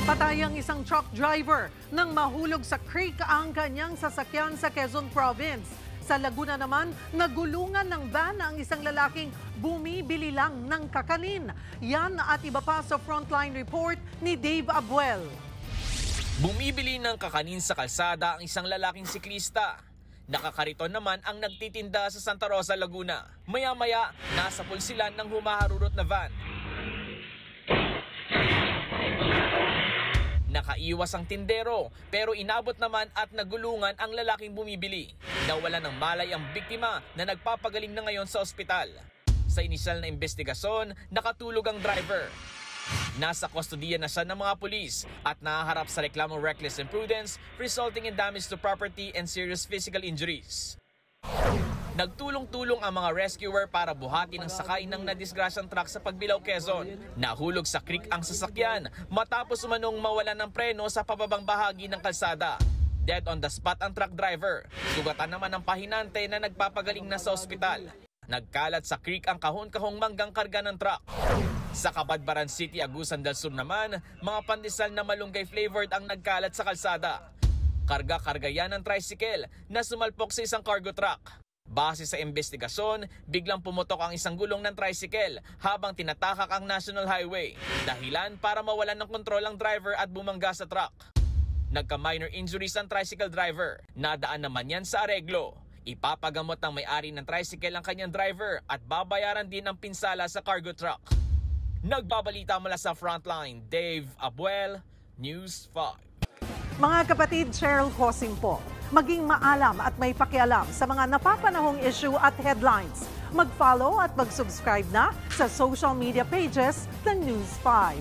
Patay ang isang truck driver nang mahulog sa creek ang kanyang sasakyan sa Quezon Province. Sa Laguna naman, nagulungan ng van ang isang lalaking bumibili lang ng kakanin. Yan at iba pa sa Frontline Report ni Dave Abuel. Bumibili ng kakanin sa kalsada ang isang lalaking siklista. Nakakariton naman ang nagtitinda sa Santa Rosa, Laguna. Maya-maya, nasa pulsilan ng humaharurot na van. Nakaiwas ang tindero pero inabot naman at nagulungan ang lalaking bumibili. Nawala ng malay ang biktima na nagpapagaling na ngayon sa ospital. Sa inisyal na investigasyon, nakatulog ang driver. Nasa kustodiya na siya ng mga pulis at nahaharap sa reklamong reckless imprudence resulting in damage to property and serious physical injuries. Nagtulong-tulong ang mga rescuer para buhatin ang sakay ng nadisgrasyang truck sa Pagbilao, Quezon. Nahulog sa creek ang sasakyan matapos umanong mawalan ng preno sa pababang bahagi ng kalsada. Dead on the spot ang truck driver. Sugatan naman ang pahinante na nagpapagaling na sa ospital. Nagkalat sa creek ang kahon-kahong manggang karga ng truck. Sa Cabadbaran City, Agusan del Sur naman, mga pandesal na malunggay flavored ang nagkalat sa kalsada. Karga-karga yan ng tricycle na sumalpok sa isang cargo truck. Base sa investigasyon, biglang pumutok ang isang gulong ng tricycle habang tinatakak ang National Highway. Dahilan para mawalan ng kontrol ang driver at bumangga sa truck. Nagka-minor injuries ang tricycle driver. Nadaan naman yan sa areglo. Ipapagamot ng may-ari ng tricycle ang kanyang driver at babayaran din ang pinsala sa cargo truck. Nagbabalita mula sa Frontline, Dave Abuel, News 5. Mga kapatid, Cheryl Cosing po. Maging maalam at may pakialam sa mga napapanahong issue at headlines. Mag-follow at mag-subscribe na sa social media pages ng News 5.